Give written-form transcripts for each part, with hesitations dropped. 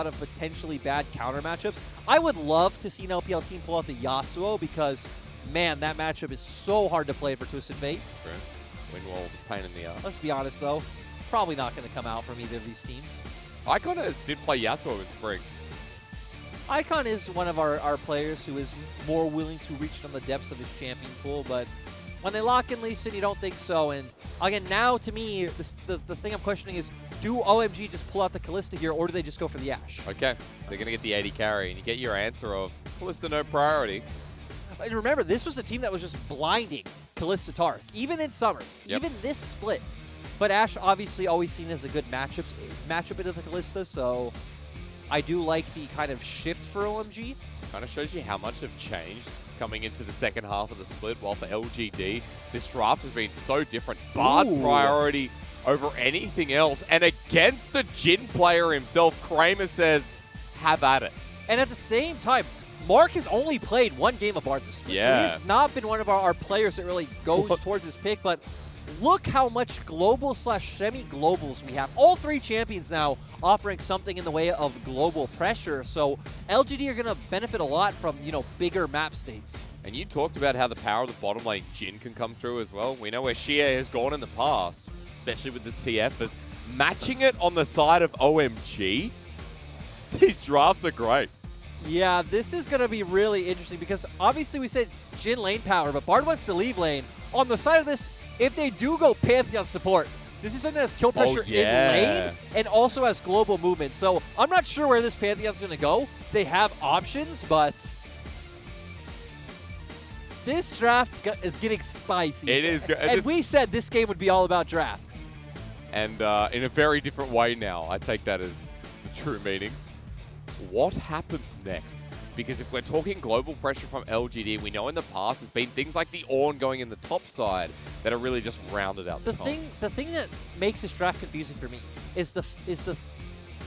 of potentially bad counter matchups. I would love to see an LPL team pull out the Yasuo because, man, that matchup is so hard to play for Twisted Fate. True. Wind wall's a pain in the ass. Let's be honest, though. Probably not going to come out from either of these teams. Icon did play Yasuo in Spring. Icon is one of our players who is more willing to reach on the depths of his champion pool, but when they lock in Lee Sin, you don't think so. And again, now to me, the thing I'm questioning is, do OMG just pull out the Kalista here, or do they just go for the Ashe? Okay, they're going to get the 80 carry, and you get your answer of Kalista no priority. And remember, this was a team that was just blinding Kalista Tark, even in summer, even this split. But Ashe obviously always seen as a good matchup into the Kalista, so I do like the kind of shift for OMG. Kind of shows you how much have changed coming into the second half of the split, while for LGD, this draft has been so different. Bard priority over anything else, and against the Jhin player himself, Kramer says, have at it. And at the same time, Mark has only played one game of Bard this split, so he's not been one of our players that really goes towards his pick, but look how much global / semi-globals we have. All three champions now offering something in the way of global pressure. So LGD are going to benefit a lot from, you know, bigger map states. And you talked about how the power of the bottom lane Jhin can come through as well. We know where Xie has gone in the past, especially with this TF, is matching it on the side of OMG. These drafts are great. Yeah, this is going to be really interesting because obviously we said Jhin lane power, but Bard wants to leave lane. On the side of this, if they do go Pantheon support, this is something that has kill pressure in lane and also has global movement. So I'm not sure where this Pantheon's going to go. They have options, but this draft is getting spicy. It is good. And we said this game would be all about draft. And in a very different way now. I take that as the true meaning. What happens next? Because if we're talking global pressure from LGD, we know in the past there's been things like the Ornn going in the top side that are really just rounded out the thing that makes this draft confusing for me is the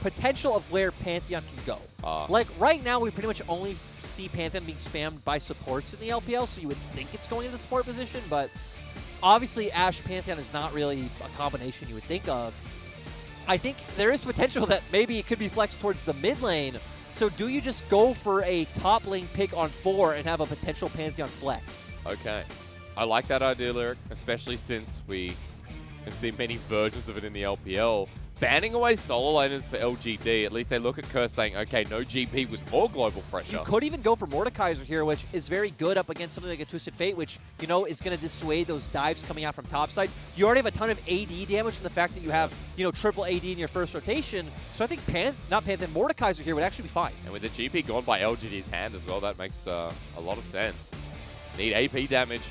potential of where Pantheon can go. Like right now, we pretty much only see Pantheon being spammed by supports in the LPL, so you would think it's going in the support position, but obviously Ashe Pantheon is not really a combination you would think of. I think there is potential that maybe it could be flexed towards the mid lane. So do you just go for a top lane pick on 4 and have a potential Pantheon flex? Okay. I like that idea, Lyric, especially since we have seen many versions of it in the LPL. Banning away solo laners for LGD, at least they look at Curse saying, okay, no GP with more global pressure. You could even go for Mordekaiser here, which is very good up against something like a Twisted Fate, which, you know, is going to dissuade those dives coming out from topside. You already have a ton of AD damage from the fact that you have, you know, triple AD in your first rotation. So I think Mordekaiser here would actually be fine. And with the GP gone by LGD's hand as well, that makes a lot of sense. Need AP damage.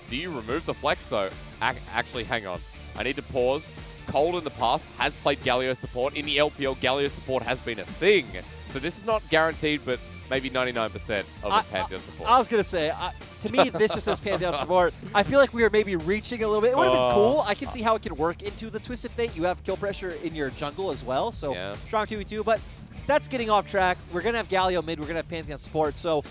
Do you remove the flex though? Actually, hang on. I need to pause. Cold in the past has played Galio support. In the LPL, Galio support has been a thing. So this is not guaranteed, but maybe 99% of the Pantheon support. I was going to say, to me, this just says Pantheon support. I feel like we are maybe reaching a little bit. It would have been cool. I can see how it can work into the Twisted Fate. You have kill pressure in your jungle as well, so strong 2v2. But that's getting off track. We're going to have Galio mid. We're going to have Pantheon support. So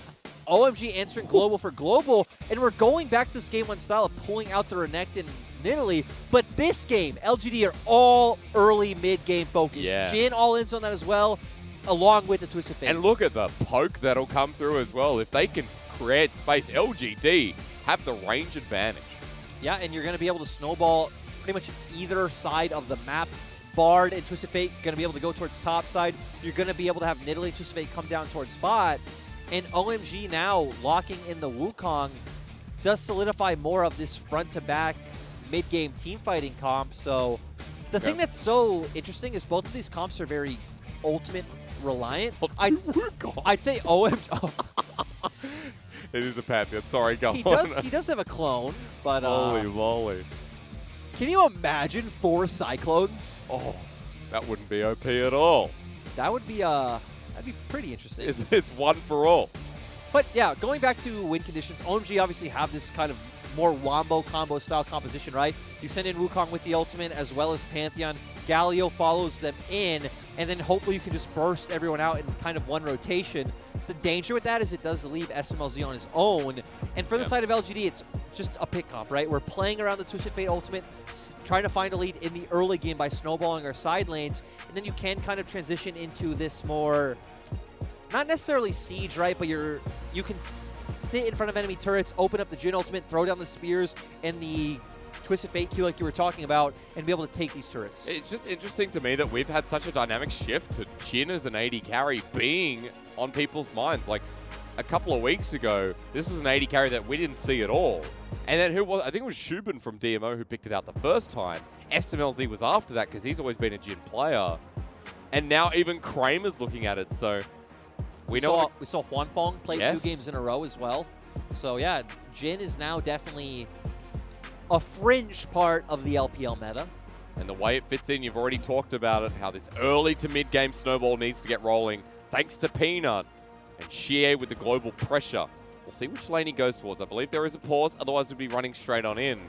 OMG answering global for global. And we're going back to this game one style of pulling out the Renekton Italy, but this game, LGD are all early mid-game focused. Jhin all-ins on that as well, along with the Twisted Fate. And look at the poke that'll come through as well. If they can create space, LGD have the range advantage. Yeah, and you're going to be able to snowball pretty much either side of the map. Bard and Twisted Fate going to be able to go towards top side. You're going to be able to have Nidalee and Twisted Fate come down towards bot. And OMG now locking in the Wukong does solidify more of this front-to-back mid-game team fighting comp. So the thing that's so interesting is both of these comps are very ultimate reliant. I'd say OMG. It is a Pantheon. Sorry, go he on. He does have a clone, but holy moly. Can you imagine 4 Cyclones? Oh, that wouldn't be OP at all. That would be that'd be pretty interesting. It's one for all. But yeah, going back to win conditions, OMG obviously have this kind of more wombo combo style composition, right? You send in Wukong with the ultimate as well as Pantheon. Galio follows them in, and then hopefully you can just burst everyone out in kind of one rotation. The danger with that is it does leave SMLZ on his own. And for the side of LGD, it's just a pick comp, right? We're playing around the Twisted Fate ultimate, trying to find a lead in the early game by snowballing our side lanes. And then you can kind of transition into this more, not necessarily siege, right? But you can sit in front of enemy turrets, open up the Jhin ultimate, throw down the spears and the Twisted Fate Q like you were talking about, and be able to take these turrets. It's just interesting to me that we've had such a dynamic shift to Jhin as an AD carry being on people's minds. Like, a couple of weeks ago, this was an AD carry that we didn't see at all. And then who was, I think it was Shubin from DMO who picked it out the first time. SMLZ was after that because he's always been a Jhin player. And now even Kramer's looking at it, so we saw Huanfeng play 2 games in a row as well. So yeah, Jhin is now definitely a fringe part of the LPL meta. And the way it fits in, you've already talked about it, how this early to mid-game snowball needs to get rolling, thanks to Peanut and Xie with the global pressure. We'll see which lane he goes towards. I believe there is a pause, otherwise we'd be running straight on in.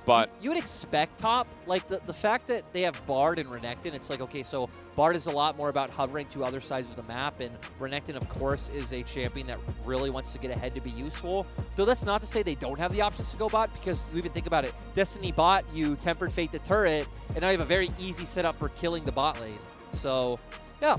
But you would expect top, like the fact that they have Bard and Renekton, it's like, okay, so Bard is a lot more about hovering to other sides of the map, and Renekton, of course, is a champion that really wants to get ahead to be useful. Though that's not to say they don't have the options to go bot, because you even think about it, Destiny bot, you Tempered Fate the turret, and now you have a very easy setup for killing the bot lane. So, yeah.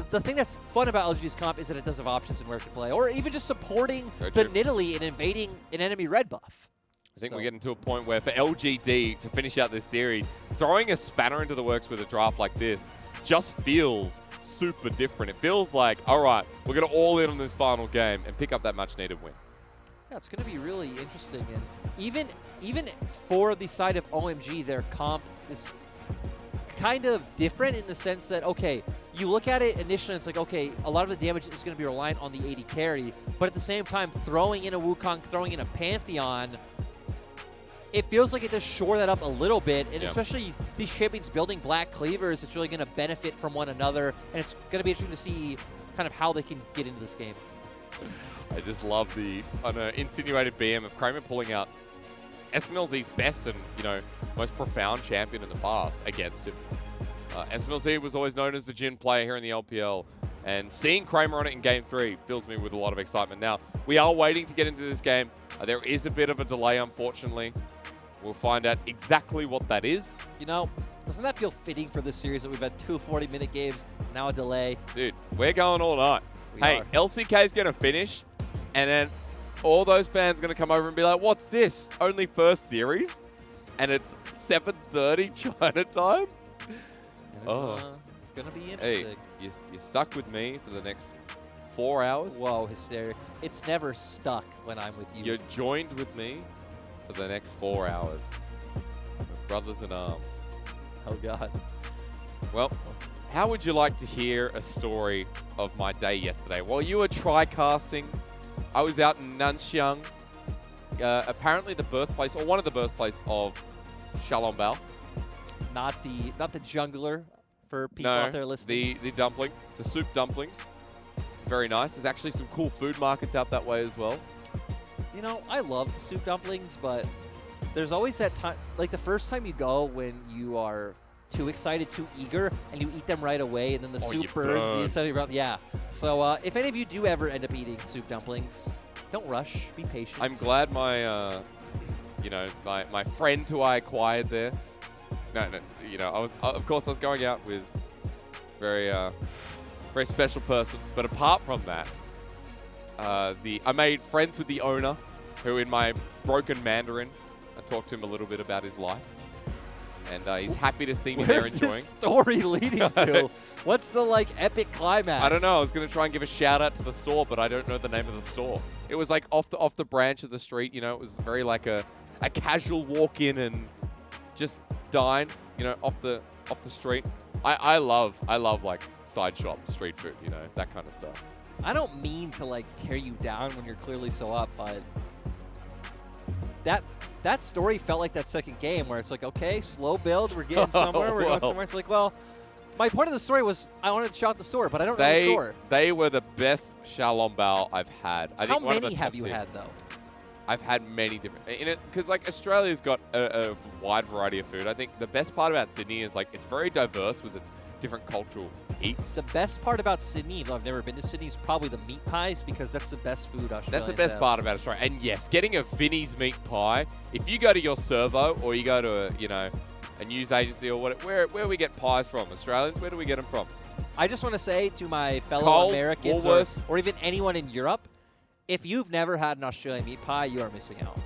The thing that's fun about LGD's comp is that it does have options in where to play, or even just supporting the Nidalee and invading an enemy red buff. I think we're getting to a point where for LGD to finish out this series, throwing a spanner into the works with a draft like this just feels super different. It feels like, all right, we're going to all in on this final game and pick up that much needed win. Yeah, it's going to be really interesting. And even for the side of OMG, their comp is kind of different in the sense that, okay, you look at it initially, it's like, okay, a lot of the damage is going to be reliant on the AD carry, but at the same time, throwing in a Wukong, throwing in a Pantheon, it feels like it does shore that up a little bit, and especially these champions building Black Cleavers, it's really going to benefit from one another, and it's going to be interesting to see kind of how they can get into this game. I just love the insinuated BM of Kramer pulling out SMLZ's best and, you know, most profound champion in the past against him. SMLZ was always known as the Jhin player here in the LPL, and seeing Kramer on it in Game 3 fills me with a lot of excitement. Now, we are waiting to get into this game. There is a bit of a delay, unfortunately. We'll find out exactly what that is. You know, doesn't that feel fitting for this series that we've had 2 40-minute games, now a delay? Dude, we're going all night. Hey, LCK is going to finish, and then all those fans are going to come over and be like, what's this? Only first series? And it's 7:30 China time? It's going to be interesting. Hey, you're stuck with me for the next 4 hours? Whoa, hysterics. It's never stuck when I'm with you. You're joined with me for the next 4 hours. We're brothers in arms. Oh, God. Well, how would you like to hear a story of my day yesterday? While you were tri-casting, I was out in Nanxiang, apparently the birthplace, or one of the birthplaces of Xiaolongbao. Not the jungler for people out there listening. The dumpling, the soup dumplings. Very nice. There's actually some cool food markets out that way as well. You know, I love the soup dumplings, but there's always that time, like the first time you go when you are too excited, too eager, and you eat them right away, and then the soup burns the inside of your mouth. Yeah. So if any of you do ever end up eating soup dumplings, don't rush. Be patient. I'm glad my, you know, my friend who I acquired there. No, you know, of course I was going out with very special person. But apart from that, I made friends with the owner, who in my broken Mandarin, I talked to him a little bit about his life. And he's happy to see me there enjoying. Where's this story leading to? What's the, like, epic climax? I don't know. I was going to try and give a shout out to the store, but I don't know the name of the store. It was like off the branch of the street, you know. It was very like a casual walk in and just dine, you know, off the street. I love like side shop street food, you know, that kind of stuff. I don't mean to like tear you down when you're clearly so up, but that story felt like that second game where it's like, okay, slow build, we're getting somewhere, we're going somewhere. It's like, well, my point of the story was I wanted to shout the store, but I don't know the store. They were the best Xiaolongbao I've had. I think How many have you had, though? I've had many different, because like Australia's got a wide variety of food. I think the best part about Sydney is like it's very diverse with its different cultural eats. The best part about Sydney, though I've never been to Sydney, is probably the meat pies because that's the best food Australia. That's the best part about Australia. And yes, getting a Vinnie's meat pie. If you go to your servo or you go to a news agency or where we get pies from, Australians, where do we get them from? I just want to say to my fellow Coles, Americans or even anyone in Europe, if you've never had an Australian meat pie, you are missing out.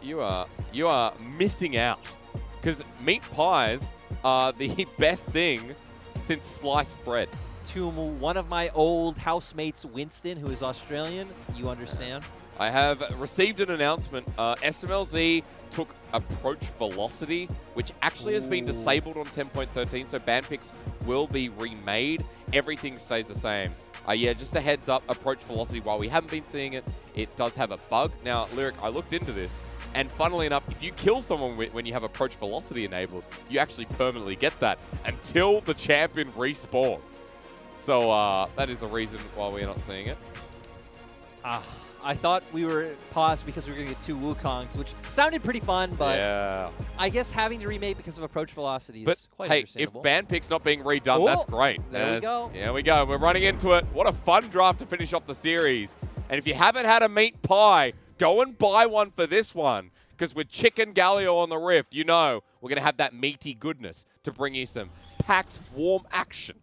You are missing out because meat pies are the best thing since sliced bread. To one of my old housemates, Winston, who is Australian, you understand? I have received an announcement. SMLZ took approach velocity, which actually has been disabled on 10.13, so ban picks will be remade. Everything stays the same. Yeah, just a heads up, approach velocity, while we haven't been seeing it, it does have a bug. Now, Lyric, I looked into this, and funnily enough, if you kill someone when you have approach velocity enabled, you actually permanently get that until the champion respawns. So that is the reason why we're not seeing it. I thought we were paused because we were going to get 2 Wukongs, which sounded pretty fun, but yeah. I guess having to remake because of approach velocity is quite understandable. If ban pick's not being redone, that's great. There we go. There we go. We're running into it. What a fun draft to finish off the series. And if you haven't had a meat pie, go and buy one for this one. Because with Chicken Galio on the Rift, you know we're going to have that meaty goodness to bring you some packed, warm action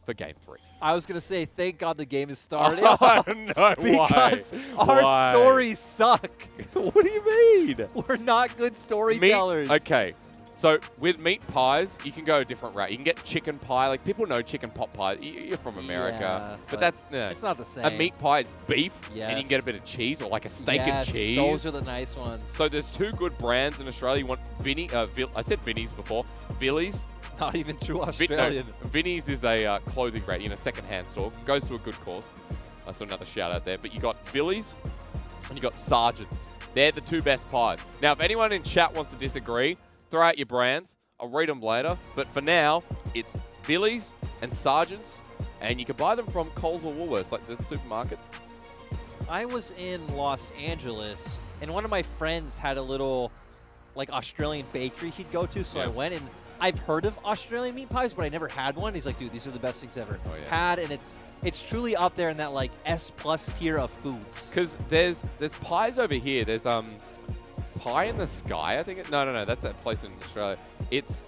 for Game 3. I was going to say, thank God the game is starting. Oh, no, because our stories suck. What do you mean? We're not good storytellers. Okay, so with meat pies, you can go a different route. You can get chicken pie. Like, people know chicken pot pie. You're from America. Yeah, but that's... it's not the same. A meat pie is beef, and you can get a bit of cheese or like a steak and cheese. Those are the nice ones. So there's 2 good brands in Australia. You want Vinnie... I said Vinnie's before. Villies. Not even true Australian. No, Vinnie's is a clothing brand in a second-hand store. Goes to a good cause. I saw another shout-out there. But you got Villies and you got Sergeants. They're the 2 best pies. Now, if anyone in chat wants to disagree, throw out your brands. I'll read them later. But for now, it's Villies and Sergeants. And you can buy them from Coles or Woolworths, like the supermarkets. I was in Los Angeles, and one of my friends had a little, like, Australian bakery he'd go to. So I went, and I've heard of Australian meat pies, but I never had one. He's like, dude, these are the best things ever had, and it's truly up there in that, like, S+ tier of foods. Because there's pies over here. There's Pie in the Sky, I think. No, that's that place in Australia. It's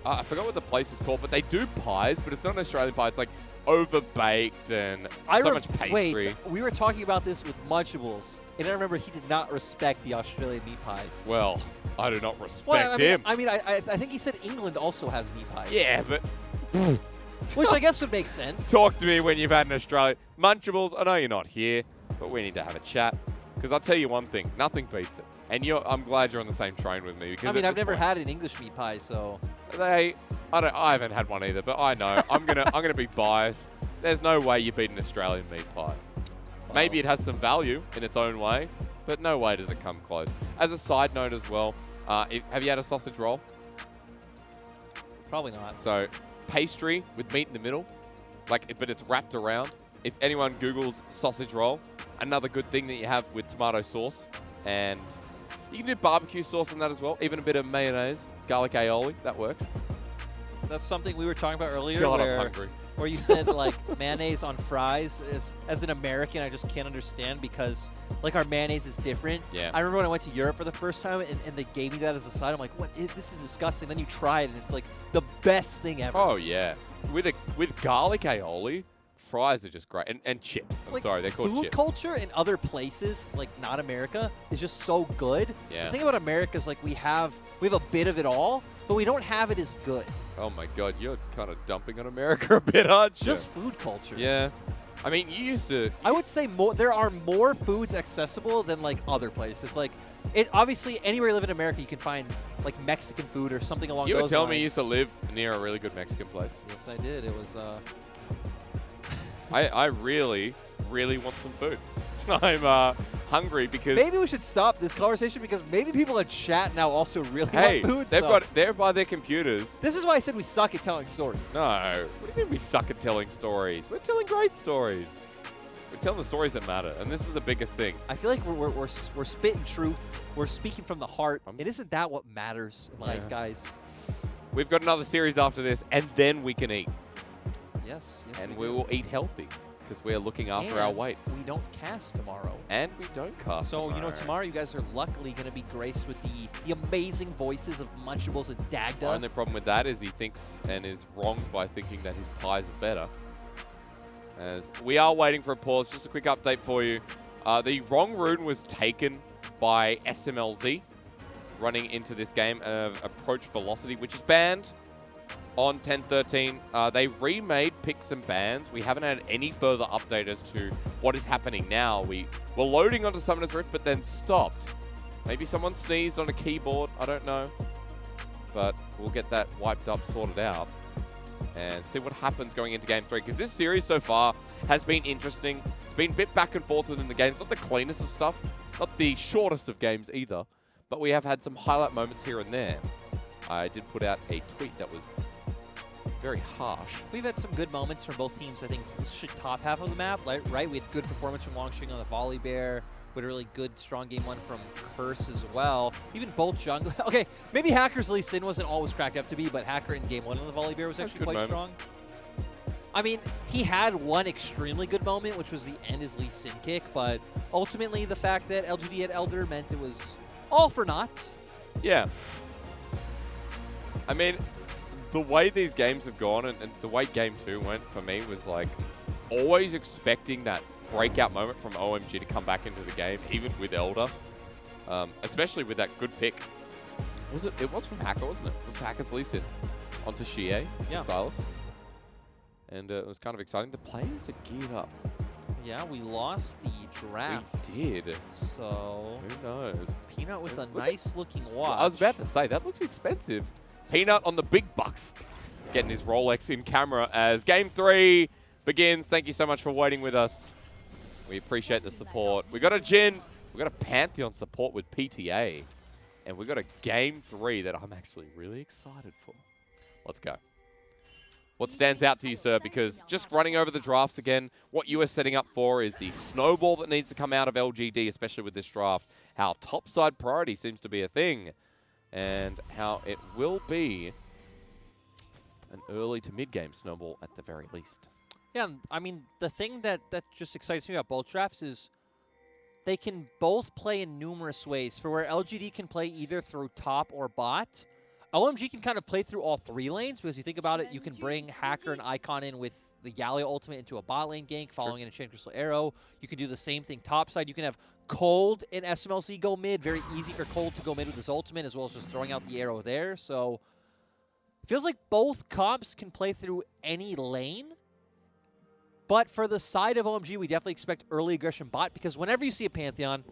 I forgot what the place is called, but they do pies, but it's not an Australian pie. It's like overbaked and so much pastry. Wait, we were talking about this with Munchables, and I remember he did not respect the Australian meat pie. Well, I do not respect him. I mean, I think he said England also has meat pies. Yeah, but... Which I guess would make sense. Talk to me when you've had an Australian... Munchables, I know you're not here, but we need to have a chat. Because I'll tell you one thing, nothing beats it. And I'm glad you're on the same train with me. Because I mean, I've never had an English meat pie, so... I haven't had one either, but I know. I'm gonna be biased. There's no way you beat an Australian meat pie. Wow. Maybe it has some value in its own way, but no way does it come close. As a side note as well, have you had a sausage roll? Probably not. So, pastry with meat in the middle, but it's wrapped around. If anyone Googles sausage roll, another good thing that you have with tomato sauce, and you can do barbecue sauce in that as well, even a bit of mayonnaise, garlic aioli, that works. That's something we were talking about earlier. God, I'm hungry. Where you said, like, mayonnaise on fries. As an American, I just can't understand because, like, our mayonnaise is different. Yeah. I remember when I went to Europe for the first time and they gave me that as a side. I'm like, this is disgusting. Then you try it and it's, like, the best thing ever. Oh, yeah. With garlic aioli, fries are just great. And chips. I'm sorry, they're called chips. Food culture in other places, like not America, is just so good. Yeah. The thing about America is, like, we have a bit of it all, but we don't have it as good. Oh my God, you're kind of dumping on America a bit, aren't you? Just food culture. Yeah. I mean, you used to... I would say there are more foods accessible than, like, other places. Like, obviously, anywhere you live in America, you can find, like, Mexican food or something along those lines. You were telling me you used to live near a really good Mexican place. Yes, I did. It was... I really, really want some food. I'm hungry because... Maybe we should stop this conversation because maybe people in chat now also really want food. They're by their computers. This is why I said we suck at telling stories. No. What do you mean we suck at telling stories? We're telling great stories. We're telling the stories that matter, and this is the biggest thing. I feel like we're spitting truth. We're speaking from the heart. And isn't that what matters in life, guys? We've got another series after this, and then we can eat. Yes. And we will eat healthy, because we're looking after our weight. We don't cast tomorrow. And we don't cast tomorrow. So, tomorrow you guys are luckily going to be graced with the amazing voices of Munchables and Dagda. The only problem with that is he thinks and is wrong by thinking that his pies are better. As we are waiting for a pause, just a quick update for you. The wrong rune was taken by SMLZ running into this game of Approach Velocity, which is banned on 10.13. They remade picks and bans. We haven't had any further update as to what is happening now. We were loading onto Summoner's Rift, but then stopped. Maybe someone sneezed on a keyboard. I don't know. But we'll get that wiped up, sorted out, and see what happens going into Game 3. Because this series so far has been interesting. It's been a bit back and forth within the game. It's not the cleanest of stuff. Not the shortest of games either. But we have had some highlight moments here and there. I did put out a tweet that was very harsh. We've had some good moments from both teams. I think this should top half of the map, right? We had good performance from Longshing on the Volley Bear. We had a really good, strong game one from Curse as well. Even both jungle. Okay, maybe Hacker's Lee Sin wasn't always cracked up to be, but Hacker in game one on the Volley Bear was actually quite strong. I mean, he had one extremely good moment, which was the end his Lee Sin kick, but ultimately the fact that LGD had Elder meant it was all for naught. Yeah. I mean, the way these games have gone and the way Game 2 went for me was like always expecting that breakout moment from OMG to come back into the game, even with Elder. Especially with that good pick. It was from Hacker, wasn't it? It was Hacker's Lee Sin onto Xie, Silas. And it was kind of exciting. The players are geared up. Yeah, we lost the draft. We did. So who knows? Peanut with a nice looking watch. Well, I was about to say, that looks expensive. Peanut on the big bucks. Getting his Rolex in camera as Game 3 begins. Thank you so much for waiting with us. We appreciate the support. We got a Jin. We got a Pantheon support with PTA. And we got a Game 3 that I'm actually really excited for. Let's go. What stands out to you, sir? Because just running over the drafts again, what you are setting up for is the snowball that needs to come out of LGD, especially with this draft. How topside priority seems to be a thing. And how it will be an early to mid-game snowball at the very least. Yeah, I mean, the thing that just excites me about both drafts is they can both play in numerous ways. For where LGD can play either through top or bot, OMG can kind of play through all three lanes, because you think about it, you can bring Hacker and Icon in with the Galio ultimate into a bot lane gank, following in a Chain Crystal Arrow. You can do the same thing topside. You can have Cold and SMLC go mid. Very easy for Cold to go mid with his ultimate, as well as just throwing out the arrow there. So it feels like both comps can play through any lane. But for the side of OMG, we definitely expect early aggression bot, because whenever you see a Pantheon,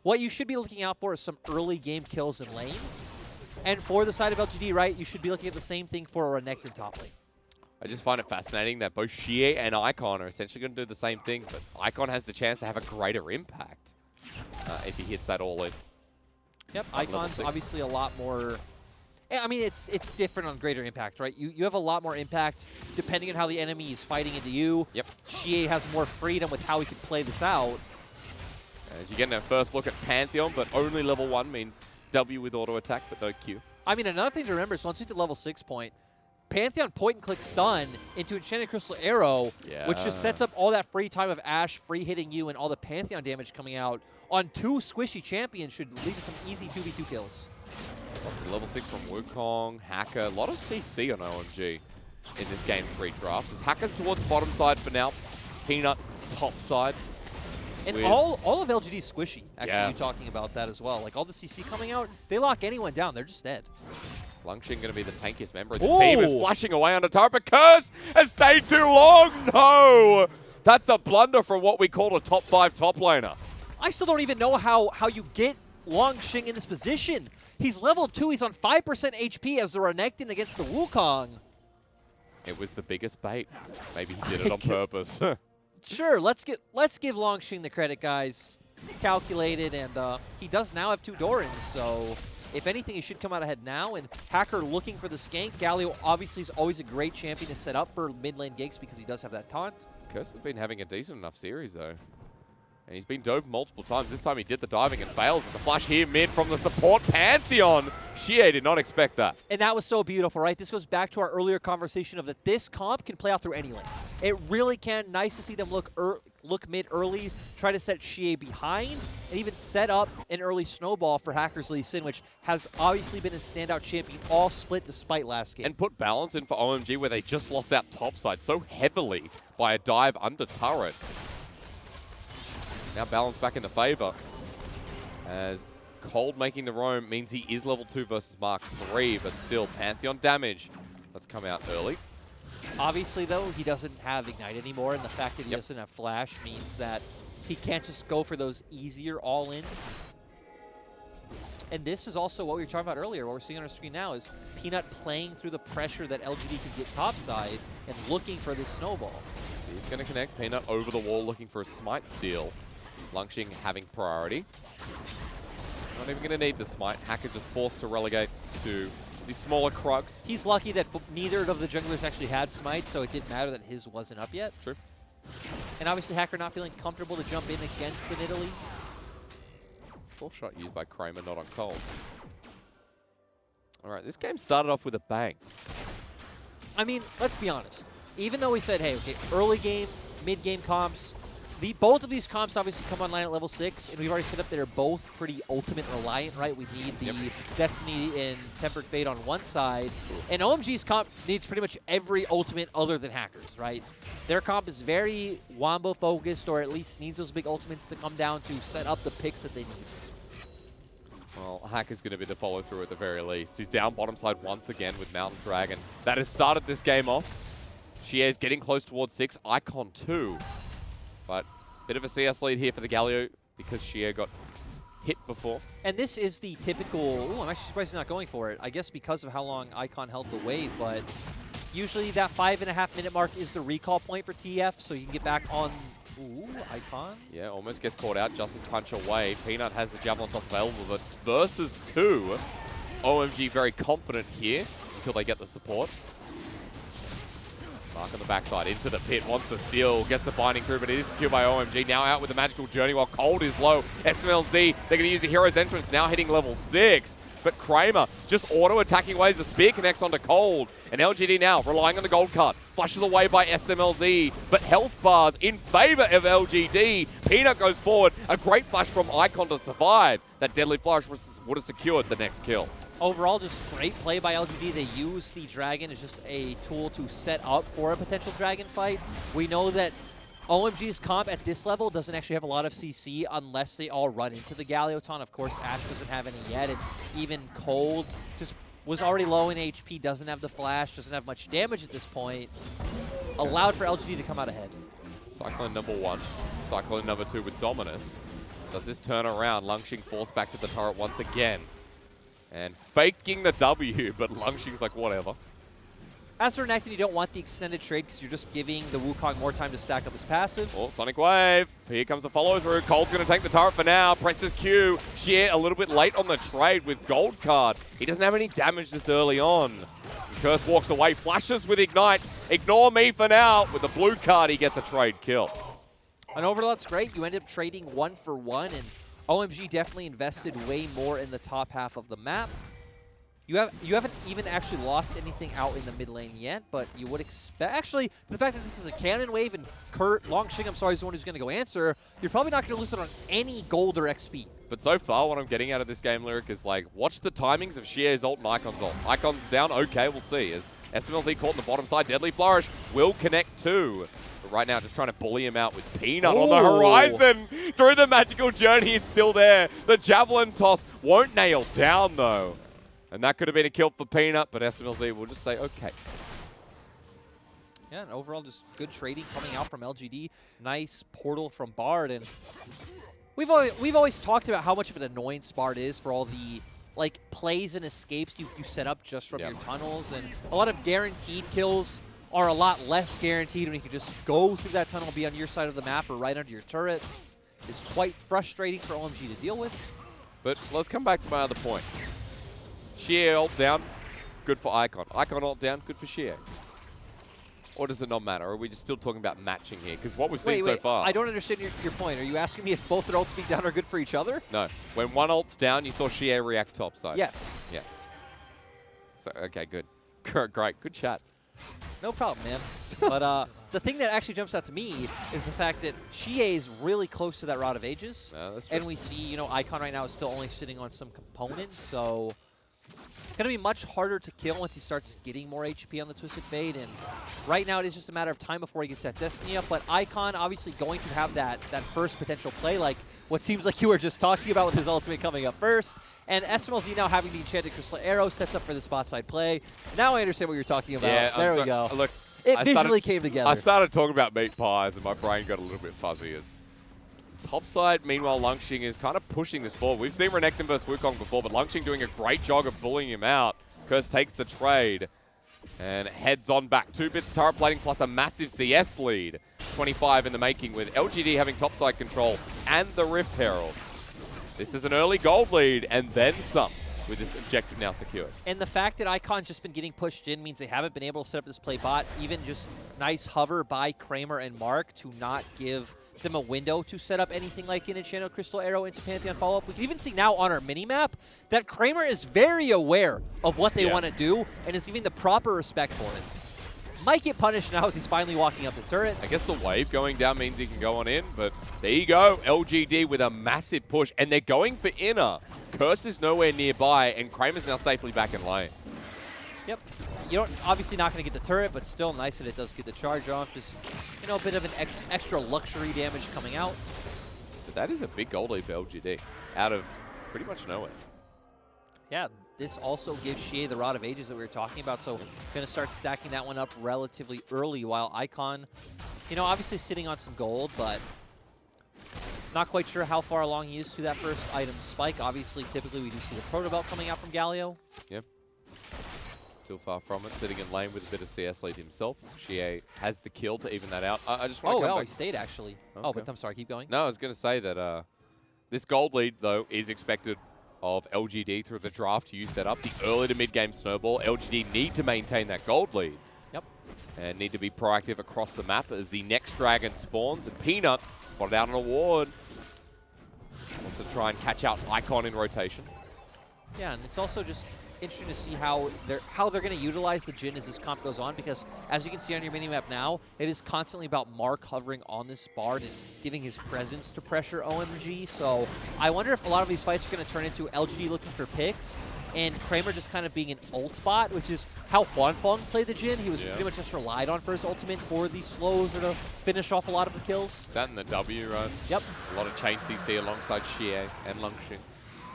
what you should be looking out for is some early game kills in lane. And for the side of LGD, right, you should be looking at the same thing for a Renekton top lane. I just find it fascinating that both Xie and Icon are essentially going to do the same thing, but Icon has the chance to have a greater impact if he hits that all in. Yep, Icon's obviously a lot more... I mean, it's different on greater impact, right? You have a lot more impact depending on how the enemy is fighting into you. Yep. Xie has more freedom with how he can play this out. As you get a first look at Pantheon, but only level 1 means W with auto attack, but no Q. I mean, another thing to remember is once you hit the level 6 point, Pantheon point and click stun into Enchanted Crystal Arrow, which just sets up all that free time of Ashe free hitting you, and all the Pantheon damage coming out on 2 squishy champions should lead to some easy 2v2 kills. Level 6 from Wukong, Hacker, a lot of CC on OMG in this Game 3 draft. As Hacker's towards bottom side for now, Peanut top side. And all of LGD's squishy, actually, you talking about that as well. Like, all the CC coming out, they lock anyone down. They're just dead. Longshing going to be the tankiest member of the team. Is flashing away on the turret, but Curse has stayed too long. No! That's a blunder from what we call a top 5 top laner. I still don't even know how you get Longshing in this position. He's level 2. He's on 5% HP as the Renekton against the Wukong. It was the biggest bait. Maybe he did it on purpose. Sure, let's give Longshing the credit, guys. Calculated, and he does now have 2 Dorans, so if anything, he should come out ahead now. And Hacker looking for the skank. Galio obviously is always a great champion to set up for mid lane ganks because he does have that taunt. Curse has been having a decent enough series, though. And he's been dove multiple times. This time he did the diving and fails. With the flash here mid from the support Pantheon. Xie did not expect that. And that was so beautiful, right? This goes back to our earlier conversation of that this comp can play out through any lane. It really can. Nice to see them look mid early, try to set Xie behind, and even set up an early snowball for Hackers Lee Sin, which has obviously been a standout champion all split despite last game. And put balance in for OMG where they just lost out topside so heavily by a dive under turret. Now balance back into favor as Cold making the roam means he is level 2 versus Marks 3, but still Pantheon damage. Let's come out early. Obviously, though, he doesn't have Ignite anymore, and the fact that he doesn't have Flash means that he can't just go for those easier all-ins. And this is also what we were talking about earlier. What we're seeing on our screen now is Peanut playing through the pressure that LGD can get topside and looking for this snowball. He's going to connect Peanut over the wall looking for a smite steal. Lungshing having priority. Not even going to need the smite. Hacker just forced to relegate to the smaller Krugs. He's lucky that neither of the junglers actually had smite, so it didn't matter that his wasn't up yet. True. And obviously Hacker not feeling comfortable to jump in against the Italy. Full shot used by Kramer, not on Cold. All right, this game started off with a bang. I mean, let's be honest. Even though we said, hey, okay, early game, mid-game comps, both of these comps obviously come online at level 6, and we've already set up that they're both pretty ultimate reliant, right? We need the Destiny and Tempered Fate on one side, and OMG's comp needs pretty much every ultimate other than Hackers, right? Their comp is very Wombo focused, or at least needs those big ultimates to come down to set up the picks that they need. Well, Hacker's going to be the follow-through at the very least. He's down bottom side once again with Mountain Dragon. That has started this game off. Xie is getting close towards 6. Icon 2. But bit of a CS lead here for the Galio because Xie got hit before. And this is the typical... Ooh, I'm actually surprised he's not going for it. I guess because of how long Icon held the wave, but usually that 5.5 minute mark is the recall point for TF, so you can get back on... Ooh, Icon. Yeah, almost gets caught out. Justice punch away. Peanut has the Javelin toss available, but versus 2. OMG very confident here until they get the support. Mark on the backside, into the pit, wants to steal, gets the binding through, but it is secured by OMG. Now out with the magical journey while Cold is low. SMLZ, they're going to use the hero's entrance, now hitting level 6. But Kramer just auto-attacking ways. The spear connects onto Cold. And LGD now relying on the gold card. Flushes away by SMLZ, but health bars in favor of LGD. Peanut goes forward. A great flash from Icon to survive. That deadly flash would have secured the next kill. Overall, just great play by LGD. They use the Dragon as just a tool to set up for a potential Dragon fight. We know that OMG's comp at this level doesn't actually have a lot of CC unless they all run into the Galioton. Of course, Ashe doesn't have any yet, and even Cold just was already low in HP, doesn't have the flash, doesn't have much damage at this point. Allowed for LGD to come out ahead. Cyclone number 1, Cyclone number 2 with Dominus. Does this turn around? Lungshing forced back to the turret once again. And faking the W, but Lungshing's like, whatever. As for Renekton, you don't want the extended trade because you're just giving the Wukong more time to stack up his passive. Oh, Sonic Wave. Here comes the follow-through. Cold's going to take the turret for now. Presses Q. Xie a little bit late on the trade with gold card. He doesn't have any damage this early on. Curse walks away. Flashes with Ignite. Ignore me for now. With the blue card, he gets the trade kill. And overall, that's great. You end up trading 1-for-1, and OMG definitely invested way more in the top half of the map. You haven't even actually lost anything out in the mid lane yet, but you would expect... Actually, the fact that this is a cannon wave and Longshing, I'm sorry, is the one who's going to go answer, you're probably not going to lose it on any gold or XP. But so far, what I'm getting out of this game, Lyric, is like, watch the timings of Xie's ult and Icon's ult. Icon's down, okay, we'll see. As SMLZ caught on the bottom side, Deadly Flourish will connect too. But right now, just trying to bully him out with Peanut on the horizon. Through the magical journey, it's still there. The Javelin toss won't nail down, though. And that could have been a kill for Peanut, but SMLZ will just say, okay. Yeah, and overall, just good trading coming out from LGD. Nice portal from Bard. And we've always talked about how much of an annoyance Bard is for all the like plays and escapes you set up just from your tunnels. And a lot of guaranteed kills are a lot less guaranteed when you can just go through that tunnel, be on your side of the map or right under your turret. It's quite frustrating for OMG to deal with. But let's come back to my other point. Xie ult down, good for Icon. Icon ult down, good for Xie. Or does it not matter? Or are we just still talking about matching here? Because what we've seen so far... I don't understand your point. Are you asking me if both their ults being down are good for each other? No. When one ult's down, you saw Xie react topside. Yes. Yeah. So, okay, good. Great. Good chat. No problem, man. But the thing that actually jumps out to me is the fact that Xie is really close to that Rod of Ages. That's true. And we see, you know, Icon right now is still only sitting on some components, so it's going to be much harder to kill once he starts getting more HP on the Twisted Fate. And right now it is just a matter of time before he gets that Destiny up. But Icon obviously going to have that first potential play, like what seems like you were just talking about with his ultimate coming up first. And SMLZ now having the Enchanted Crystal Arrow sets up for the spot side play. Now I understand what you're talking about. Yeah, there we go. Look, it visually came together. I started talking about meat pies and my brain got a little bit fuzzy. As topside, meanwhile, Lungxing is kind of pushing this forward. We've seen Renekton versus Wukong before, but Lungxing doing a great job of bullying him out. Curse takes the trade and heads on back. 2 bits turret plating plus a massive CS lead. 25 in the making with LGD having topside control and the Rift Herald. This is an early gold lead and then some with this objective now secured. And the fact that Icon's just been getting pushed in means they haven't been able to set up this play bot. Even just nice hover by Kramer and Mark to not give them a window to set up anything like an Enchanted Crystal Arrow into Pantheon follow-up. We can even see now on our mini-map that Kramer is very aware of what they want to do and is giving the proper respect for it. Might get punished now as he's finally walking up the turret. I guess the wave going down means he can go on in, but there you go. LGD with a massive push, and they're going for inner. Curse is nowhere nearby, and Kramer's now safely back in lane. Yep. You don't obviously not going to get the turret, but still nice that it does get the charge off. Just, you know, a bit of an extra luxury damage coming out. But that is a big gold lead for LGD out of pretty much nowhere. Yeah, this also gives Xie the Rod of Ages that we were talking about, so going to start stacking that one up relatively early, while Icon, you know, obviously sitting on some gold, but not quite sure how far along he is to that first item spike. Obviously, typically we do see the Proto Belt coming out from Galio. Yep. Still far from it, sitting in lane with a bit of CS lead himself. Xie has the kill to even that out. I just want to come back. He stayed actually. Okay. Oh, but I'm sorry, keep going. No, I was going to say that this gold lead, though, is expected of LGD through the draft you set up. The early to mid-game snowball. LGD need to maintain that gold lead. Yep. And need to be proactive across the map as the next dragon spawns. And Peanut spotted out an award. Wants to try and catch out Icon in rotation. Yeah, and it's also just interesting to see how they're going to utilize the Jhin as this comp goes on, because as you can see on your minimap now, it is constantly about Mark hovering on this Bard and giving his presence to pressure OMG. So I wonder if a lot of these fights are going to turn into LGD looking for picks and Kramer just kind of being an ult bot, which is how Huanfeng played the Jhin. He was pretty much just relied on for his ultimate for these slows or to finish off a lot of the kills. That and the W, right? Yep. A lot of chain CC alongside Xie and Lungxing.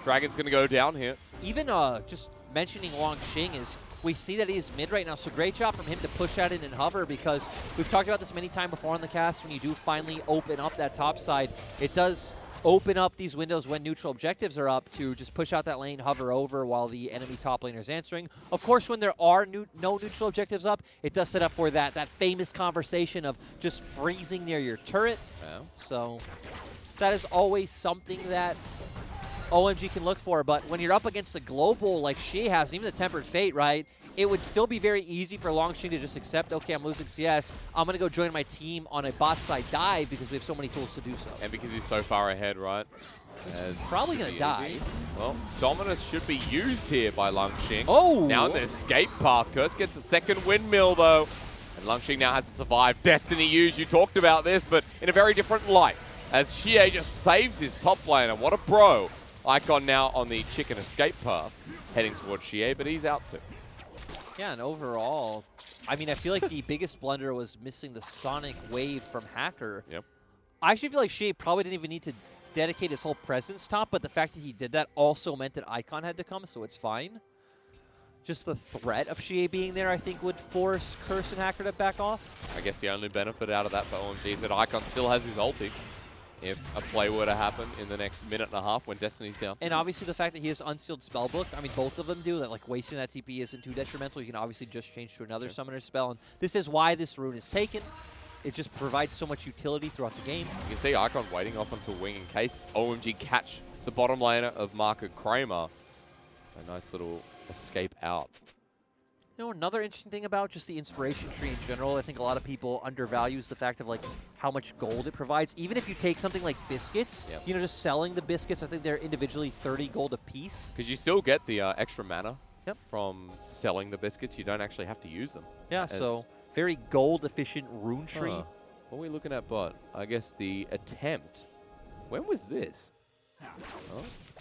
Dragon's going to go down here. Even just mentioning Longxing is, we see that he is mid right now, so great job from him to push out in and hover, because we've talked about this many times before on the cast. When you do finally open up that top side, it does open up these windows when neutral objectives are up to just push out that lane, hover over while the enemy top laner is answering. Of course, when there are no neutral objectives up, it does set up for that famous conversation of just freezing near your turret. Yeah. So that is always something that OMG can look for, but when you're up against a global like she has, and even the Tempered Fate, right, it would still be very easy for Longxing to just accept, okay, I'm losing CS, I'm going to go join my team on a bot side dive because we have so many tools to do so. And because he's so far ahead, right? He's probably going to die. Well, Dominus should be used here by Lungxing. Oh! Now in the escape path. Curse gets a second windmill, though. And Lungxing now has to survive. Destiny used, you talked about this, but in a very different light. As Xie just saves his top laner. What a pro. Icon now on the chicken escape path, heading towards Xie, but he's out too. Yeah, and overall, I mean, I feel like the biggest blunder was missing the Sonic Wave from Hacker. Yep. I actually feel like Xie probably didn't even need to dedicate his whole presence top, but the fact that he did that also meant that Icon had to come, so it's fine. Just the threat of Xie being there, I think, would force Curse and Hacker to back off. I guess the only benefit out of that for OMG is that Icon still has his ulti if a play were to happen in the next minute and a half when Destiny's down. And obviously the fact that he has Unsealed Spellbook, I mean, both of them do, that like wasting that TP isn't too detrimental. You can obviously just change to another summoner spell, and this is why this rune is taken. It just provides so much utility throughout the game. You can see Icon waiting off onto wing in case OMG catch the bottom laner of Mark and Kramer. A nice little escape out. You know, another interesting thing about just the inspiration tree in general, I think a lot of people undervalues the fact of like how much gold it provides. Even if you take something like biscuits, you know, just selling the biscuits, I think they're individually 30 gold a piece. Because you still get the extra mana from selling the biscuits. You don't actually have to use them. Yeah, so very gold efficient rune tree. What are we looking at, bot? I guess the attempt. When was this?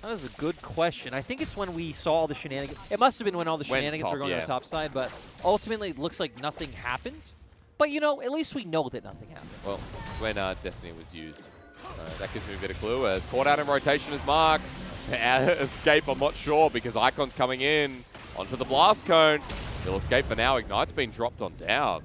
That is a good question. I think it's when we saw all the shenanigans. It must have been when all the shenanigans were going on the top side, but ultimately it looks like nothing happened. But, you know, at least we know that nothing happened. Well, when Destiny was used. That gives me a bit of clue. As caught out in rotation is Mark. Escape, I'm not sure, because Icon's coming in onto the blast cone. He'll escape for now. Ignite's been dropped on down.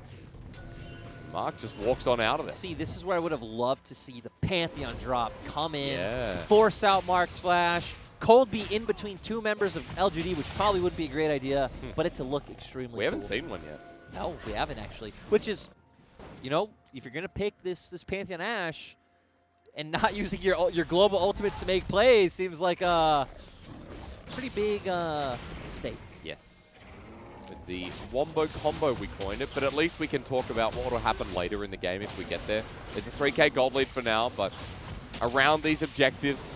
Mark just walks on out of it. See, this is where I would have loved to see the Pantheon drop come in, force out Mark's flash, Cold be in between two members of LGD, which probably wouldn't be a great idea, but it to look extremely We haven't seen one yet. No, we haven't actually. Which is, you know, if you're going to pick this Pantheon Ashe and not using your global ultimates to make plays, seems like a pretty big mistake. Yes. With the Wombo combo, we coined it, but at least we can talk about what will happen later in the game if we get there. It's a 3k gold lead for now, but around these objectives,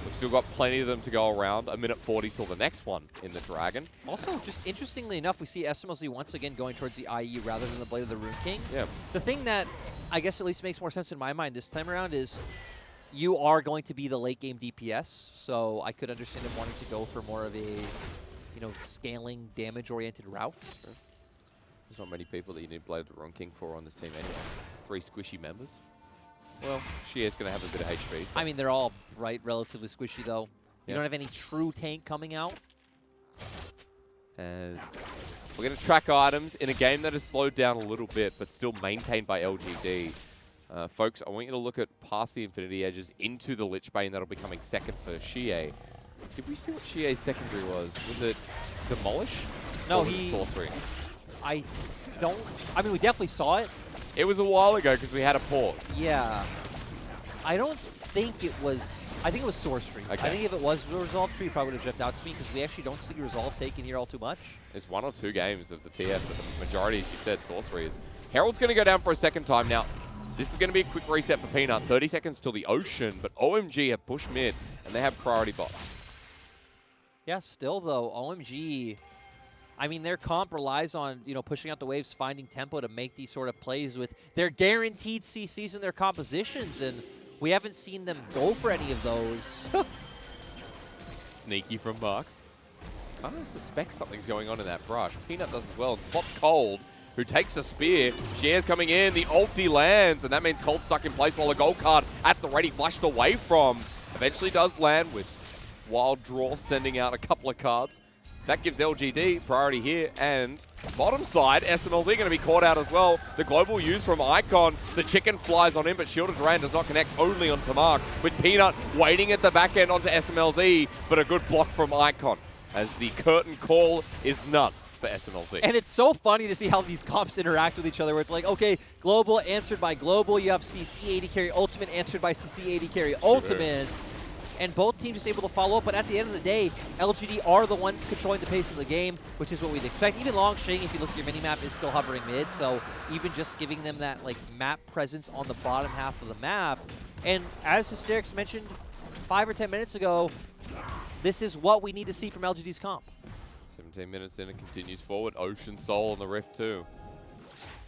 we've still got plenty of them to go around. A minute 40 till the next one in the Dragon. Also, just interestingly enough, we see SMLZ once again going towards the IE rather than the Blade of the Rune King. Yeah. The thing that I guess at least makes more sense in my mind this time around is you are going to be the late game DPS, so I could understand him wanting to go for more of a, you know, scaling damage-oriented route. Sure. There's not many people that you need Blade of the Rune King for on this team anyway. 3 squishy members. Well, she is going to have a bit of HP. So. I mean, they're all relatively squishy, though. You don't have any true tank coming out. As we're going to track items in a game that has slowed down a little bit, but still maintained by LGD. Folks, I want you to look at past the Infinity Edges into the Lich Bane that'll be coming second for Xie. Did we see what Xie's secondary was? Was it Demolish? No, Sorcery. I mean, we definitely saw it. It was a while ago because we had a pause. Yeah. I don't think it was... I think it was Sorcery. Okay. I think if it was the Resolve Tree, it probably would have jumped out to me because we actually don't see Resolve taken here all too much. There's 1 or 2 games of the TS, but the majority, as you said, Sorcery is. Herald's going to go down for a second time. Now, this is going to be a quick reset for Peanut. 30 seconds till the Ocean, but OMG have pushed mid, and they have priority bots. Yeah, still though, OMG, I mean, their comp relies on, you know, pushing out the waves, finding tempo to make these sort of plays with their guaranteed CCs in their compositions, and we haven't seen them go for any of those. Sneaky from Mark. I suspect something's going on in that brush. Peanut does as well, and spots Cold, who takes a spear. Shear's coming in, the ulti lands, and that means Cold stuck in place while the gold card at the ready flashed away from. Eventually does land with Wild Draw sending out a couple of cards. That gives LGD priority here, and bottom side, SMLZ going to be caught out as well. The global use from Icon, the chicken flies on him, but Shielded Ram does not connect, only onto Mark, with Peanut waiting at the back end onto SMLZ, but a good block from Icon, as the curtain call is none for SMLZ. And it's so funny to see how these comps interact with each other, where it's like, okay, global answered by global, you have CC AD carry ultimate answered by CC AD carry ultimate. And both teams just able to follow up, but at the end of the day, LGD are the ones controlling the pace of the game, which is what we'd expect. Even Longsheng, if you look at your mini-map, is still hovering mid, so even just giving them that like map presence on the bottom half of the map. And as Hysterics mentioned 5 or 10 minutes ago, this is what we need to see from LGD's comp. 17 minutes in, it continues forward. Ocean Soul on the Rift too.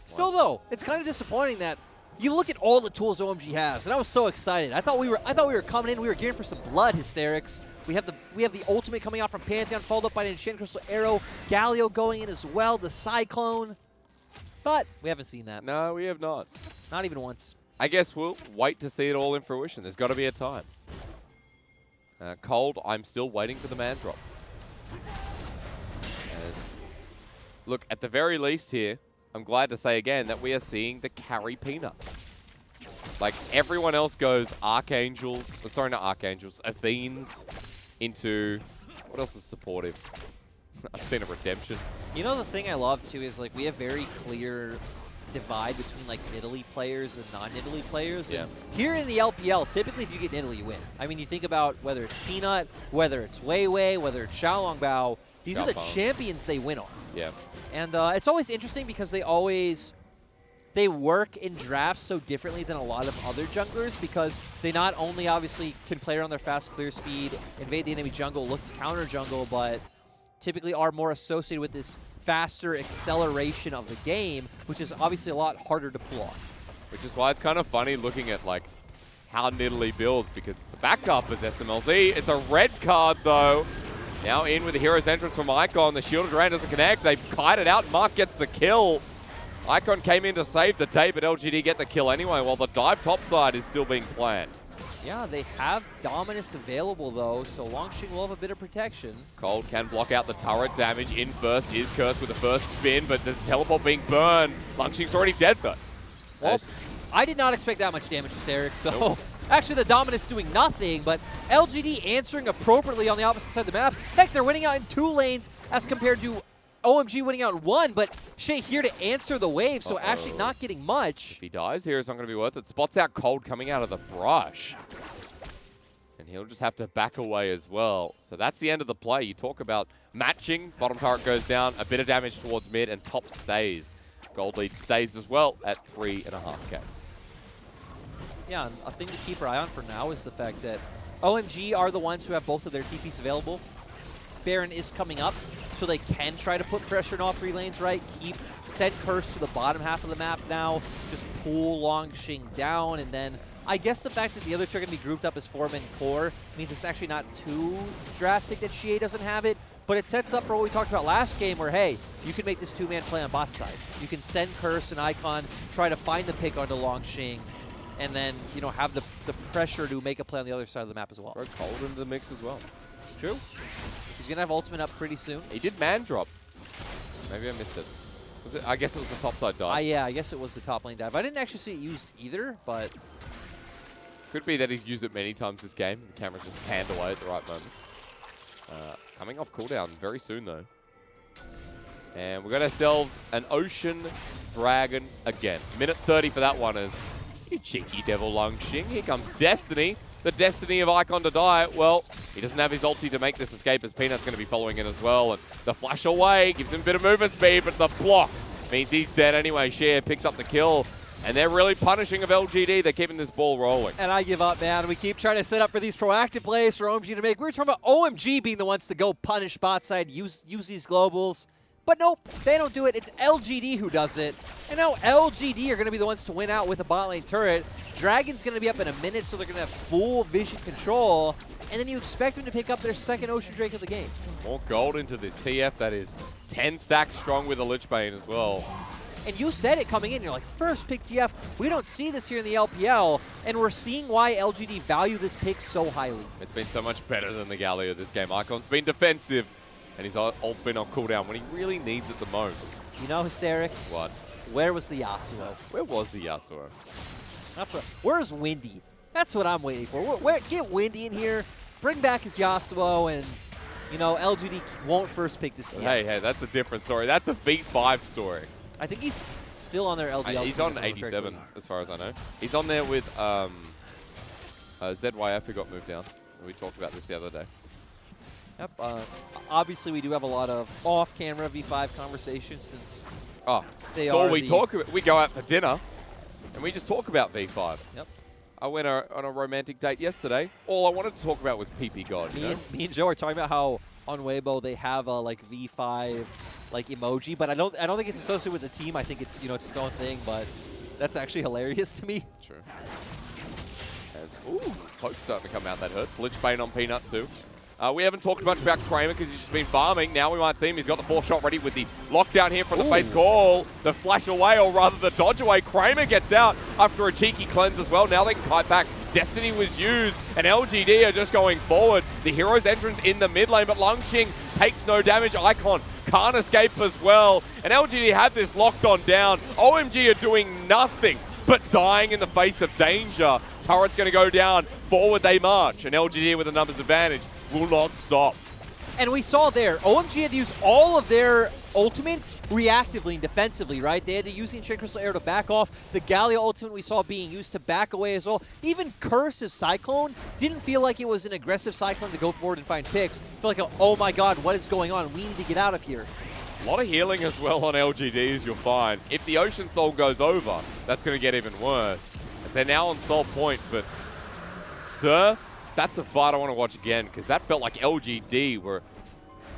Still though, it's kind of disappointing that you look at all the tools OMG has, and I was so excited. I thought we were coming in. We were gearing for some blood, Hysterics. We have the ultimate coming out from Pantheon, followed up by an Enchanted Crystal Arrow. Galio going in as well, the Cyclone. But we haven't seen that. No, we have not. Not even once. I guess we'll wait to see it all in fruition. There's got to be a time. Cold, I'm still waiting for the man drop. Look, at the very least here, I'm glad to say again that we are seeing the carry Peanut. Like, everyone else goes Archangels, sorry, not Archangels, Athenes into, what else is supportive? I've seen a Redemption. You know, the thing I love too is like we have very clear divide between like Nidalee players and non-Nidalee players. Yeah. And here in the LPL, typically if you get Nidalee, you win. I mean, you think about whether it's Peanut, whether it's Wei Wei, whether it's Xiaolongbao, these are the champions they win on. Yeah. And it's always interesting because they work in drafts so differently than a lot of other junglers, because they not only obviously can play around their fast clear speed, invade the enemy jungle, look to counter jungle, but typically are more associated with this faster acceleration of the game, which is obviously a lot harder to pull off. Which is why it's kind of funny looking at like how Nidalee builds, because it's a backup as SMLZ. It's a red card though. Now in with the hero's entrance from Icon. The Shield of Duran doesn't connect. They kite it out. Mark gets the kill. Icon came in to save the day, but LGD get the kill anyway, while the dive topside is still being planned. Yeah, they have Dominus available, though, so Longxing will have a bit of protection. Cold can block out the turret damage. In first is Curse with the first spin, but there's teleport being burned. Longxing's already dead, though. Well, I did not expect that much damage, Hysteric, so nope. Actually the Dominus doing nothing, but LGD answering appropriately on the opposite side of the map. Heck, they're winning out in 2 lanes as compared to OMG winning out in 1, but Shay here to answer the wave, so actually not getting much. If he dies here, it's not going to be worth it. Spots out Cold coming out of the brush. And he'll just have to back away as well. So that's the end of the play. You talk about matching. Bottom turret goes down, a bit of damage towards mid, and top stays. Gold lead stays as well at 3.5k. Yeah, a thing to keep our eye on for now is the fact that OMG are the ones who have both of their TPs available. Baron is coming up, so they can try to put pressure in all 3 lanes, right? Send Curse to the bottom half of the map now, just pull Longxing down, and then I guess the fact that the other two are going to be grouped up as 4-man core means it's actually not too drastic that Xie doesn't have it, but it sets up for what we talked about last game where, hey, you can make this 2-man play on bot side. You can send Curse and Icon, try to find the pick onto Longxing, and then, you know, have the pressure to make a play on the other side of the map as well. Throw Cold into the mix as well. True. He's going to have ultimate up pretty soon. He did man drop. Maybe I missed it. Was it? I guess it was the top side dive. Yeah, I guess it was the top lane dive. I didn't actually see it used either, but could be that he's used it many times this game. The camera just panned away at the right moment. Coming off cooldown very soon, though. And we've got ourselves an Ocean Dragon again. Minute 30 for that one is, you cheeky devil Longxing. Here comes Destiny. The Destiny of Icon to die. Well, he doesn't have his ulti to make this escape, as Peanut's going to be following in as well. And the flash away gives him a bit of movement speed, but the block means he's dead anyway. Xie picks up the kill. And they're really punishing of LGD. They're keeping this ball rolling. And I give up, man. We keep trying to set up for these proactive plays for OMG to make. We were talking about OMG being the ones to go punish bot side, use these globals. But nope, they don't do it. It's LGD who does it. And now LGD are going to be the ones to win out with a bot lane turret. Dragon's going to be up in a minute, so they're going to have full vision control. And then you expect them to pick up their second Ocean Drake of the game. More gold into this TF that is 10 stacks strong with a Lich Bane as well. And you said it coming in, you're like, first pick TF, we don't see this here in the LPL, and we're seeing why LGD value this pick so highly. It's been so much better than the Galio this game. Icon's been defensive, and his ult's been on cooldown when he really needs it the most. You know, Hysterics? What? Where was the Yasuo? Where was the Yasuo? That's what. Where's Windy? That's what I'm waiting for. Get Windy in here, bring back his Yasuo, and, you know, LGD won't first pick this TF. Hey, that's a different story. That's a V5 story. I think he's still on their LDL. He's on 87, as far as I know. He's on there with ZYF, who got moved down. We talked about this the other day. Yep. Obviously, we do have a lot of off-camera V5 conversations since they all are we talk about. We go out for dinner, and we just talk about V5. Yep. I went on a romantic date yesterday. All I wanted to talk about was PP God. Me and Joe are talking about how on Weibo they have a like V5 like emoji, but I don't think it's associated with the team. I think it's, you know, it's its own thing, but that's actually hilarious to me. True. Poke's starting to come out, that hurts. Lich Bane on Peanut too. We haven't talked much about Kramer because he's just been farming. Now we might see him. He's got the 4-shot ready with the lockdown here from the Faith Call. The flash away, or rather the dodge away. Kramer gets out after a cheeky cleanse as well. Now they can kite back. Destiny was used, and LGD are just going forward. The hero's entrance in the mid lane, but Longxing takes no damage. Icon can't escape as well. And LGD had this locked on down. OMG are doing nothing but dying in the face of danger. Turret's going to go down. Forward they march, and LGD with a numbers advantage will not stop. And we saw there, OMG had to use all of their ultimates reactively and defensively, right? They had to use the Enchant Crystal Arrow to back off. The Galio ultimate we saw being used to back away as well. Even Curse's Cyclone didn't feel like it was an aggressive Cyclone to go forward and find picks. It felt like, oh my god, what is going on? We need to get out of here. A lot of healing as well on LGD, as you'll find. If the Ocean Soul goes over, that's going to get even worse. As they're now on Soul Point, but sir, that's a fight I want to watch again, because that felt like LGD were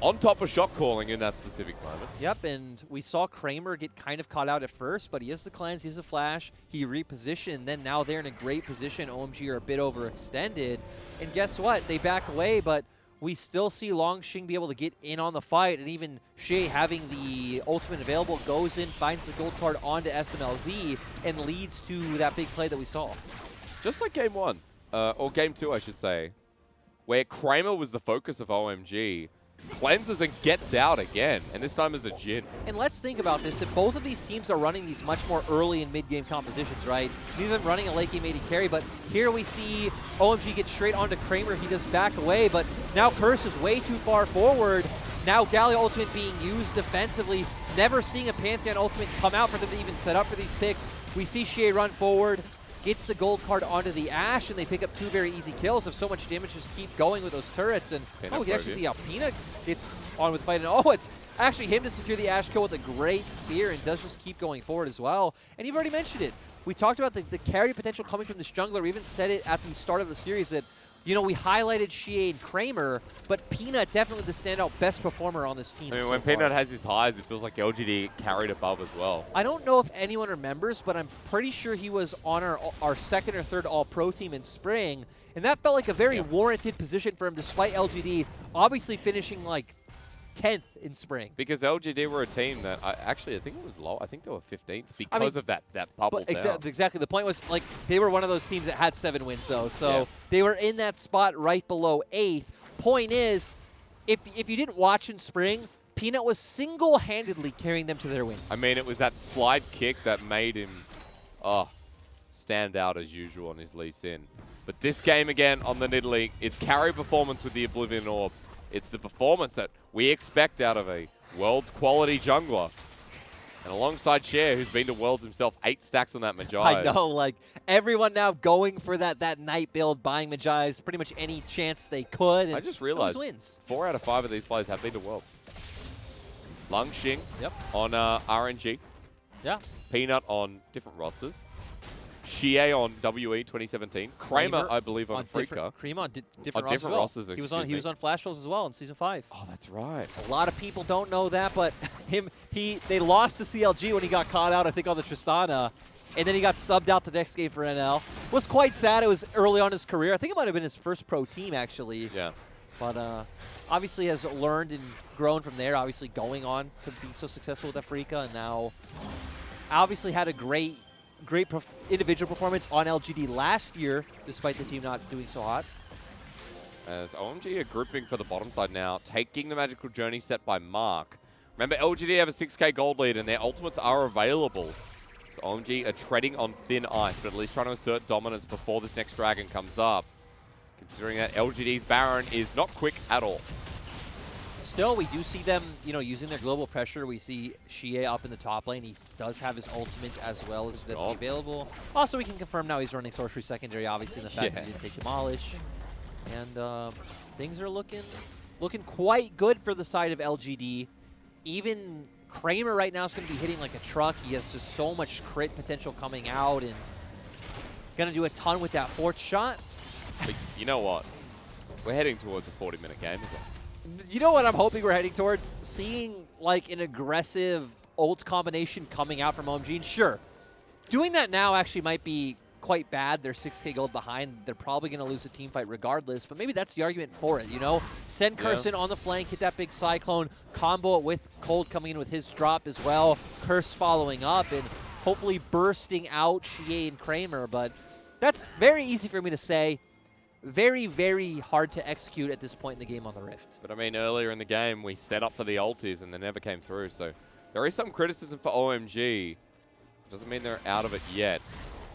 on top of shot calling in that specific moment. Yep, and we saw Kramer get kind of caught out at first, but he has the cleanse, he has a flash, he repositioned, then now they're in a great position. OMG are a bit overextended, and guess what? They back away, but we still see Longxing be able to get in on the fight, and even Shea having the ultimate available goes in, finds the gold card onto SMLZ, and leads to that big play that we saw. Just like game one, or game two, I should say, where Kramer was the focus of OMG, cleanses and gets out again, and this time as a Jhin. And let's think about this. If both of these teams are running these much more early and mid-game compositions, right? These have been running a late game AD carry, but here we see OMG get straight onto Kramer. He does back away, but now Curse is way too far forward. Now Galio ultimate being used defensively. Never seeing a Pantheon ultimate come out for them to even set up for these picks. We see Shea run forward, gets the gold card onto the Ashe, and they pick up two very easy kills. If so much damage, just keep going with those turrets. And we can actually see how Peanut gets on with the fight. And oh, it's actually him to secure the Ashe kill with a great spear, and does just keep going forward as well. And you've already mentioned it. We talked about the carry potential coming from this jungler. We even said it at the start of the series that, you know, we highlighted Shea and Kramer, but Peanut definitely the standout best performer on this team. I mean, so when far. Peanut has his highs, it feels like LGD carried above as well. I don't know if anyone remembers, but I'm pretty sure he was on our second or third All-Pro team in spring, and that felt like a very warranted position for him, despite LGD obviously finishing like 10th in spring. Because LGD were a team that, I think it was low. I think they were 15th because of that bubble down. Exactly. The point was, like, they were one of those teams that had 7 wins, though. So they were in that spot right below 8th. Point is, if you didn't watch in spring, Peanut was single-handedly carrying them to their wins. I mean, it was that slide kick that made him stand out as usual on his Lee Sin. But this game, again, on the Nidalee, it's carry performance with the Oblivion Orb. It's the performance that we expect out of a Worlds quality jungler. And alongside Cher, who's been to Worlds himself, 8 stacks on that Magi. I know, like, everyone now going for that Knight build, buying Magi's pretty much any chance they could. And I just realized wins. 4 out of 5 of these players have been to Worlds. Longxing on RNG. Yeah. Peanut on different rosters. Xie on WE 2017. Kramer, I believe, on FLICKR. Kramer on different rosters. He was on Flash Rolls as well in Season 5. Oh, that's right. A lot of people don't know that, but they lost to CLG when he got caught out, I think, on the Tristana. And then he got subbed out the next game for NL. Was quite sad. It was early on in his career. I think it might have been his first pro team, actually. Yeah. But obviously has learned and grown from there, obviously going on to be so successful with Africa, and now obviously had a great individual performance on LGD last year, despite the team not doing so hot. As OMG are grouping for the bottom side now, taking the magical journey set by Mark. Remember, LGD have a 6k gold lead, and their ultimates are available. So OMG are treading on thin ice, but at least trying to assert dominance before this next dragon comes up. Considering that LGD's Baron is not quick at all. Still, we do see them, using their global pressure. We see Xie up in the top lane. He does have his ultimate as well as that's available. Also, we can confirm now he's running Sorcery Secondary, obviously, in the fact that he didn't take Demolish. And things are looking quite good for the side of LGD. Even Kramer right now is going to be hitting like a truck. He has just so much crit potential coming out, and going to do a ton with that 4th shot. But you know what? We're heading towards a 40-minute game as well. You know what I'm hoping we're heading towards? Seeing like an aggressive ult combination coming out from OMG. And sure, doing that now actually might be quite bad. They're 6k gold behind. They're probably going to lose a team fight regardless, but maybe that's the argument for it, Send Curse in on the flank, hit that big Cyclone, combo it with Cold coming in with his drop as well, Curse following up, and hopefully bursting out Xie and Kramer, but that's very easy for me to say. Very, very hard to execute at this point in the game on the Rift. But I mean, earlier in the game, we set up for the ultis and they never came through. So there is some criticism for OMG. Doesn't mean they're out of it yet.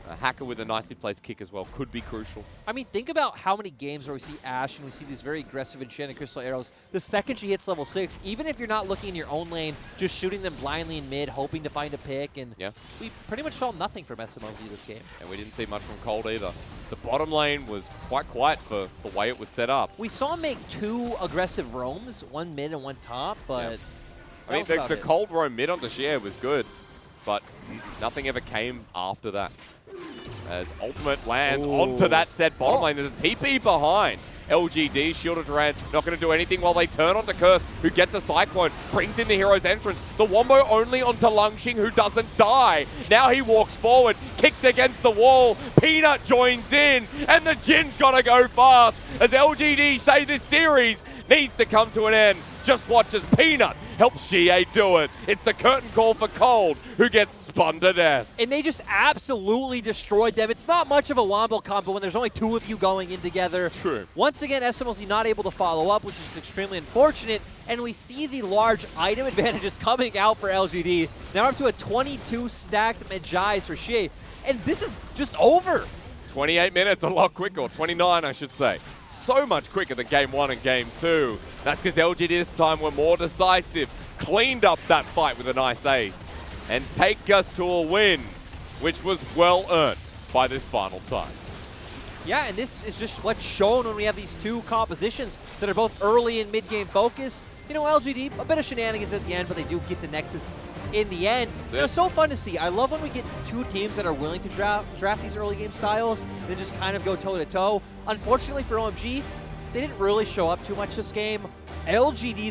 A Hacker with a nicely placed kick as well could be crucial. I mean, think about how many games where we see Ashe and we see these very aggressive enchanted crystal arrows. The second she hits level 6, even if you're not looking in your own lane, just shooting them blindly in mid, hoping to find a pick. And we pretty much saw nothing from SMLZ this game. And we didn't see much from Cold either. The bottom lane was quite quiet for the way it was set up. We saw him make 2 aggressive roams, one mid and one top, but I mean, the cold roam mid onto Shea was good, but nothing ever came after that. As ultimate lands onto that said bottom lane. There's a TP behind. LGD, shielded Durant, not going to do anything while they turn onto Curse, who gets a Cyclone, brings in the hero's entrance. The Wombo only onto Lungxing, who doesn't die. Now he walks forward, kicked against the wall. Peanut joins in, and the Jin's got to go fast. As LGD say this series needs to come to an end. Just watch as Peanut helps Shea do it. It's the curtain call for Cold, who gets spun to death. And they just absolutely destroyed them. It's not much of a wombo combo when there's only two of you going in together. True. Once again, SMLC not able to follow up, which is extremely unfortunate. And we see the large item advantages coming out for LGD. Now up to a 22 stacked Magi's for Shea. And this is just over. 28 minutes, a lot quicker. 29, I should say. So much quicker than Game 1 and Game 2. That's because LGD this time were more decisive, cleaned up that fight with a nice ace, and take us to a win, which was well earned by this final time. Yeah, and this is just what's shown when we have these two compositions that are both early and mid-game focused. You know, LGD, a bit of shenanigans at the end, but they do get the Nexus in the end. You know, so fun to see. I love when we get two teams that are willing to draft these early game styles and then just kind of go toe-to-toe. Unfortunately for OMG, they didn't really show up too much this game. LGD